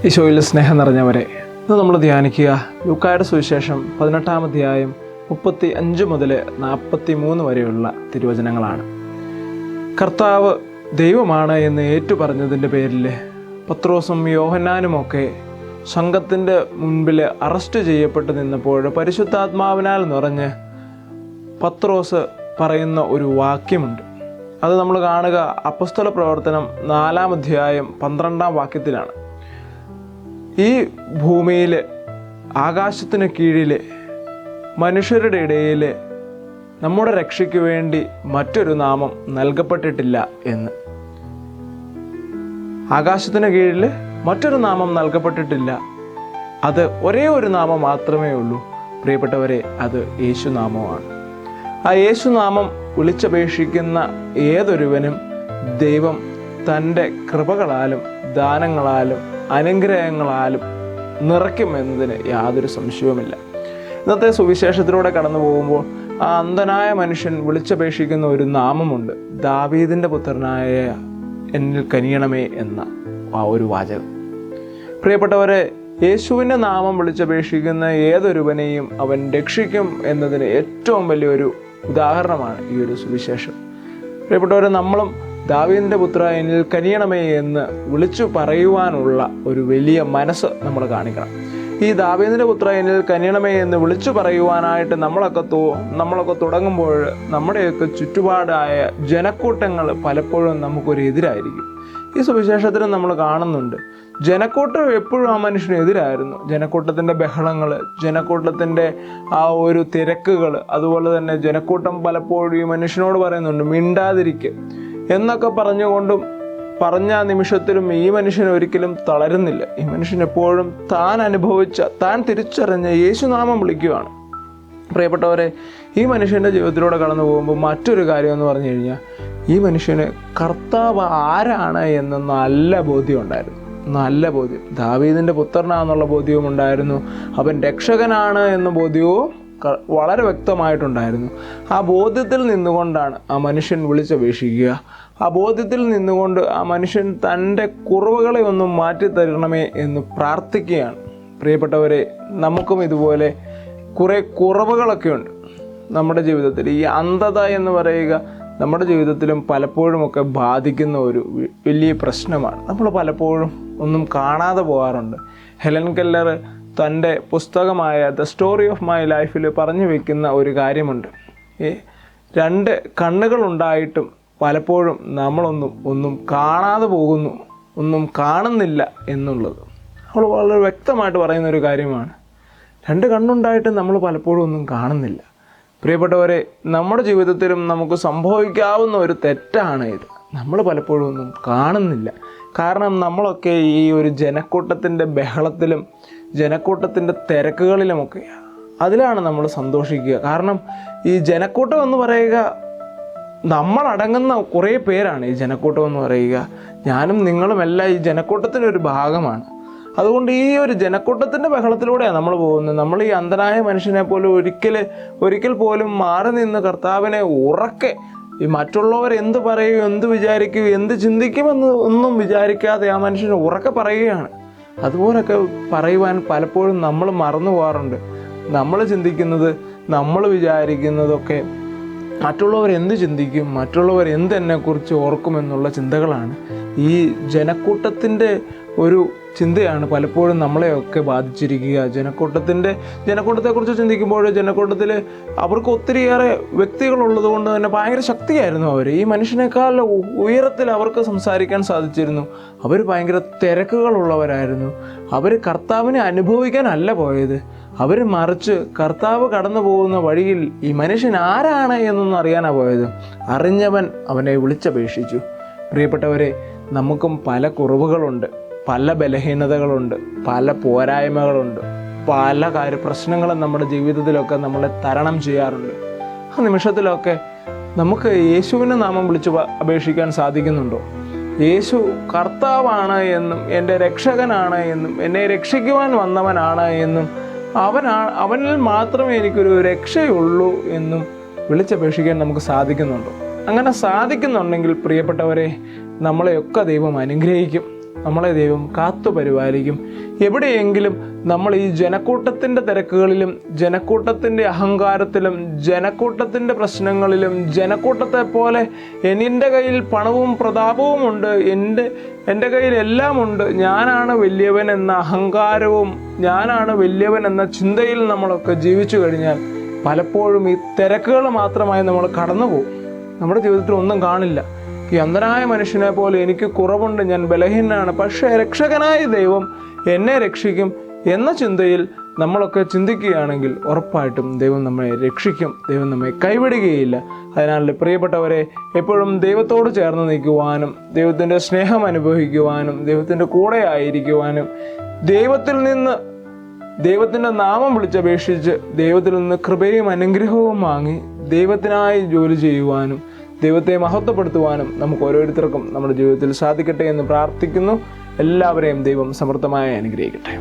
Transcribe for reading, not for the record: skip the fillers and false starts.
ഈശോയിൽ സ്നേഹം നിറഞ്ഞവരെ, ഇന്ന് നമ്മൾ ധ്യാനിക്കുക ലൂക്കായുടെ സുവിശേഷം 18-ാം അധ്യായം 35 മുതൽ 43 വരെയുള്ള തിരുവചനങ്ങളാണ്. കർത്താവ് ദൈവമാണ് എന്ന് ഏറ്റുപറഞ്ഞതിൻ്റെ പേരിൽ പത്രോസും യോഹന്നാനുമൊക്കെ സംഘത്തിൻ്റെ മുൻപിൽ അറസ്റ്റ് ചെയ്യപ്പെട്ട് നിന്നപ്പോൾ പരിശുദ്ധാത്മാവിനാൽ നിറഞ്ഞ് പത്രോസ് പറയുന്ന ഒരു വാക്യമുണ്ട്. അത് നമ്മൾ കാണുക അപ്പസ്തല പ്രവർത്തനം 4-ാം അധ്യായം 12-ാം വാക്യത്തിലാണ്. ഈ ഭൂമിയിൽ ആകാശത്തിന് കീഴിൽ മനുഷ്യരുടെ ഇടയിൽ നമ്മുടെ രക്ഷയ്ക്ക് വേണ്ടി മറ്റൊരു നാമം നൽകപ്പെട്ടിട്ടില്ല എന്ന്. ആകാശത്തിന് കീഴിൽ മറ്റൊരു നാമം നൽകപ്പെട്ടിട്ടില്ല. അത് ഒരേ ഒരു നാമം മാത്രമേ ഉള്ളൂ പ്രിയപ്പെട്ടവരെ, അത് യേശുനാമമാണ്. ആ യേശുനാമം വിളിച്ചപേക്ഷിക്കുന്ന ഏതൊരുവനും ദൈവം തൻ്റെ കൃപകളാലും ദാനങ്ങളാലും അനുഗ്രഹങ്ങളാലും നിറയ്ക്കുമെന്നതിന് യാതൊരു സംശയവുമില്ല. ഇന്നത്തെ സുവിശേഷത്തിലൂടെ കടന്നു പോകുമ്പോൾ ആ അന്ധനായ മനുഷ്യൻ വിളിച്ചപേക്ഷിക്കുന്ന ഒരു നാമമുണ്ട്, ദാവീദിൻ്റെ പുത്രനായ എന്നിൽ കനിയണമേ എന്ന ആ ഒരു വാചകം. പ്രിയപ്പെട്ടവരെ, യേശുവിൻ്റെ നാമം വിളിച്ചപേക്ഷിക്കുന്ന ഏതൊരുവനെയും അവൻ രക്ഷിക്കും എന്നതിന് ഏറ്റവും വലിയൊരു ഉദാഹരണമാണ് ഈ ഒരു സുവിശേഷം. പ്രിയപ്പെട്ടവരെ, നമ്മളും ദാവീദിൻ്റെ പുത്ര എന്നിൽ കനിയണമേ എന്ന് വിളിച്ചു പറയുവാനുള്ള ഒരു വലിയ മനസ്സ് നമ്മൾ കാണിക്കണം. ഈ ദാവീദിൻ്റെ പുത്ര എന്നിൽ കനിയണമേ എന്ന് വിളിച്ചു പറയുവാനായിട്ട് നമ്മളൊക്കെ തുടങ്ങുമ്പോൾ നമ്മുടെയൊക്കെ ചുറ്റുപാടായ ജനക്കൂട്ടങ്ങൾ പലപ്പോഴും നമുക്കൊരു എതിരായിരിക്കും. ഈ സുവിശേഷത്തിൽ നമ്മൾ കാണുന്നുണ്ട്, ജനക്കൂട്ടം എപ്പോഴും ആ മനുഷ്യനെതിരായിരുന്നു. ജനക്കൂട്ടത്തിൻ്റെ ബഹളങ്ങൾ, ജനക്കൂട്ടത്തിൻ്റെ ആ ഒരു തിരക്കുകൾ, അതുപോലെ തന്നെ ജനക്കൂട്ടം പലപ്പോഴും ഈ മനുഷ്യനോട് പറയുന്നുണ്ട് മിണ്ടാതിരിക്കുക എന്നൊക്കെ പറഞ്ഞ നിമിഷത്തിലും ഈ മനുഷ്യൻ ഒരിക്കലും തളരുന്നില്ല. ഈ മനുഷ്യൻ എപ്പോഴും താൻ തിരിച്ചറിഞ്ഞ യേശുനാമം വിളിക്കുകയാണ്. പ്രിയപ്പെട്ടവരെ, ഈ മനുഷ്യൻ്റെ ജീവിതത്തിലൂടെ കടന്നു പോകുമ്പോൾ മറ്റൊരു കാര്യം എന്ന് പറഞ്ഞു കഴിഞ്ഞാൽ, ഈ മനുഷ്യന് കർത്താവ് ആരാണ് എന്ന് നല്ല ബോധ്യം ഉണ്ടായിരുന്നു. നല്ല ബോധ്യം, ദാവീദിൻ്റെ പുത്രനാണെന്നുള്ള ബോധ്യവും ഉണ്ടായിരുന്നു, അവൻ രക്ഷകനാണ് എന്ന ബോധ്യവും വളരെ വ്യക്തമായിട്ടുണ്ടായിരുന്നു. ആ ബോധ്യത്തിൽ നിന്നുകൊണ്ടാണ് ആ മനുഷ്യൻ വിളിച്ചപേക്ഷിക്കുക. ആ ബോധ്യത്തിൽ നിന്നുകൊണ്ട് ആ മനുഷ്യൻ തൻ്റെ കുറവുകളെ ഒന്നും മാറ്റിത്തരണമേ എന്ന് പ്രാർത്ഥിക്കുകയാണ്. പ്രിയപ്പെട്ടവരെ, നമുക്കും ഇതുപോലെ കുറേ കുറവുകളൊക്കെ ഉണ്ട് നമ്മുടെ ജീവിതത്തിൽ. ഈ അന്ധത എന്ന് പറയുക നമ്മുടെ ജീവിതത്തിലും പലപ്പോഴുമൊക്കെ ബാധിക്കുന്ന ഒരു വലിയ പ്രശ്നമാണ്. നമ്മൾ പലപ്പോഴും ഒന്നും കാണാതെ പോകാറുണ്ട്. ഹെലൻ കെല്ലർ തൻ്റെ പുസ്തകമായ ദ സ്റ്റോറി ഓഫ് മൈ ലൈഫിൽ പറഞ്ഞു വയ്ക്കുന്ന ഒരു കാര്യമുണ്ട്. 2 കണ്ണുകളുണ്ടായിട്ടും പലപ്പോഴും ഒന്നും കാണാതെ പോകുന്നു, ഒന്നും കാണുന്നില്ല എന്നുള്ളത് അവൾ വളരെ വ്യക്തമായിട്ട് പറയുന്നൊരു കാര്യമാണ്. 2 കണ്ണുണ്ടായിട്ട് നമ്മൾ പലപ്പോഴും ഒന്നും കാണുന്നില്ല. പ്രിയപ്പെട്ടവരെ, നമ്മുടെ ജീവിതത്തിലും നമുക്ക് സംഭവിക്കാവുന്ന ഒരു തെറ്റാണ് ഇത്. നമ്മൾ പലപ്പോഴും ഒന്നും കാണുന്നില്ല. കാരണം നമ്മളൊക്കെ ഈ ഒരു ജനക്കൂട്ടത്തിൻ്റെ ബഹളത്തിലും ജനക്കൂട്ടത്തിൻ്റെ തിരക്കുകളിലുമൊക്കെ അതിലാണ് നമ്മൾ സന്തോഷിക്കുക. കാരണം ഈ ജനക്കൂട്ടം എന്ന് പറയുക, നമ്മളടങ്ങുന്ന കുറേ പേരാണ് ഈ ജനക്കൂട്ടം എന്ന് പറയുക. ഞാനും നിങ്ങളുമെല്ലാം ഈ ജനക്കൂട്ടത്തിൻ്റെ ഒരു ഭാഗമാണ്. അതുകൊണ്ട് ഈ ഒരു ജനക്കൂട്ടത്തിൻ്റെ ബഹളത്തിലൂടെയാണ് നമ്മൾ പോകുന്നത്. നമ്മൾ ഈ അന്ധനായ മനുഷ്യനെ പോലും ഒരിക്കൽ പോലും മാറി നിന്ന് കർത്താവിനെ ഉറക്കെ, ഈ മറ്റുള്ളവർ എന്ത് പറയും, എന്ത് വിചാരിക്കും, എന്ത് ചിന്തിക്കുമെന്ന് ഒന്നും വിചാരിക്കാതെ ആ മനുഷ്യന് ഉറക്കെ പറയുകയാണ്. അതുപോലൊക്കെ പറയുവാൻ പലപ്പോഴും നമ്മൾ മറന്നു പോകാറുണ്ട്. നമ്മൾ ചിന്തിക്കുന്നത്, നമ്മൾ വിചാരിക്കുന്നതൊക്കെ മറ്റുള്ളവർ എന്ത് ചിന്തിക്കും, മറ്റുള്ളവർ എന്തെന്നെക്കുറിച്ച് ഓർക്കുമെന്നുള്ള ചിന്തകളാണ്. ഈ ജനക്കൂട്ടത്തിൻ്റെ ഒരു ചിന്തയാണ് പലപ്പോഴും നമ്മളെയൊക്കെ ബാധിച്ചിരിക്കുക. ജനക്കൂട്ടത്തെക്കുറിച്ച് ചിന്തിക്കുമ്പോൾ ജനക്കൂട്ടത്തിൽ അവർക്ക് ഒത്തിരിയേറെ വ്യക്തികളുള്ളത് കൊണ്ട് തന്നെ ഭയങ്കര ശക്തിയായിരുന്നു അവർ. ഈ മനുഷ്യനേക്കാൾ ഉയരത്തിൽ അവർക്ക് സംസാരിക്കാൻ സാധിച്ചിരുന്നു. അവർ ഭയങ്കര തിരക്കുകളുള്ളവരായിരുന്നു. അവർ കർത്താവിനെ അനുഭവിക്കാനല്ല പോയത്, അവർ മറിച്ച് കർത്താവ് കടന്നു പോകുന്ന വഴിയിൽ ഈ മനുഷ്യൻ ആരാണ് എന്നൊന്നും അറിയാനാണ് പോയത്. അറിഞ്ഞവൻ അവനെ വിളിച്ചപേക്ഷിച്ചു. പ്രിയപ്പെട്ടവരെ, നമുക്കും പല കുറവുകളുണ്ട്, പല ബലഹീനതകളുണ്ട്, പല പോരായ്മകളുണ്ട്, പല പ്രശ്നങ്ങളും നമ്മുടെ ജീവിതത്തിലൊക്കെ നമ്മളെ തരണം ചെയ്യാറുണ്ട്. ആ നിമിഷത്തിലൊക്കെ നമുക്ക് യേശുവിൻ്റെ നാമം വിളിച്ച് അപേക്ഷിക്കാൻ സാധിക്കുന്നുണ്ടോ? യേശു കർത്താവാണ് എന്നും എൻ്റെ രക്ഷകനാണ് എന്നും എന്നെ രക്ഷിക്കുവാൻ വന്നവനാണ് എന്നും അവനിൽ മാത്രമേ എനിക്കൊരു രക്ഷയുള്ളൂ എന്നും വിളിച്ചപേക്ഷിക്കാൻ നമുക്ക് സാധിക്കുന്നുണ്ടോ? അങ്ങനെ സാധിക്കുന്നുണ്ടെങ്കിൽ പ്രിയപ്പെട്ടവരെ, നമ്മളെയൊക്കെ ദൈവം അനുഗ്രഹിക്കും. നമ്മളെ ദൈവം കാത്തു പരിപാലിക്കും. എവിടെയെങ്കിലും നമ്മൾ ഈ ജനക്കൂട്ടത്തിൻ്റെ തിരക്കുകളിലും ജനക്കൂട്ടത്തിൻ്റെ അഹങ്കാരത്തിലും ജനക്കൂട്ടത്തിൻ്റെ പ്രശ്നങ്ങളിലും ജനക്കൂട്ടത്തെ പോലെ എൻ്റെ കയ്യിൽ പണവും പ്രതാപവും ഉണ്ട്, എൻ്റെ കയ്യിൽ എല്ലാം ഉണ്ട്, ഞാനാണ് വലിയവൻ എന്ന അഹങ്കാരവും ഞാനാണ് വലിയവൻ എന്ന ചിന്തയിൽ നമ്മളൊക്കെ ജീവിച്ചു കഴിഞ്ഞാൽ പലപ്പോഴും ഈ തിരക്കുകൾ മാത്രമായി നമ്മൾ കടന്നു പോകും. നമ്മുടെ ജീവിതത്തിൽ ഒന്നും കാണില്ല. ഈ അന്ധനായ മനുഷ്യനെ പോലെ എനിക്ക് കുറവുണ്ട്, ഞാൻ ബലഹീനനാണ്, പക്ഷേ രക്ഷകനായ ദൈവം എന്നെ രക്ഷിക്കും എന്ന ചിന്തയിൽ നമ്മളൊക്കെ ചിന്തിക്കുകയാണെങ്കിൽ ഉറപ്പായിട്ടും ദൈവം നമ്മെ രക്ഷിക്കും, ദൈവം നമ്മെ കൈവിടുകയില്ല. അതിനാൽ പ്രിയപ്പെട്ടവരെ, എപ്പോഴും ദൈവത്തോട് ചേർന്ന് നിൽക്കുവാനും ദൈവത്തിൻ്റെ സ്നേഹം അനുഭവിക്കുവാനും ദൈവത്തിൻ്റെ കൂടെ ആയിരിക്കുവാനും ദൈവത്തിൻ്റെ നാമം വിളിച്ചപേക്ഷിച്ച് ദൈവത്തിൽ നിന്ന് കൃപയും അനുഗ്രഹവും വാങ്ങി ദൈവത്തിനായി ജോലി ചെയ്യുവാനും ദൈവത്തെ മഹത്വപ്പെടുത്തുവാനും നമുക്ക് ഓരോരുത്തർക്കും നമ്മുടെ ജീവിതത്തിൽ സാധിക്കട്ടെ എന്ന് പ്രാർത്ഥിക്കുന്നു. എല്ലാവരെയും ദൈവം സമൃദ്ധമായി അനുഗ്രഹിക്കട്ടെ.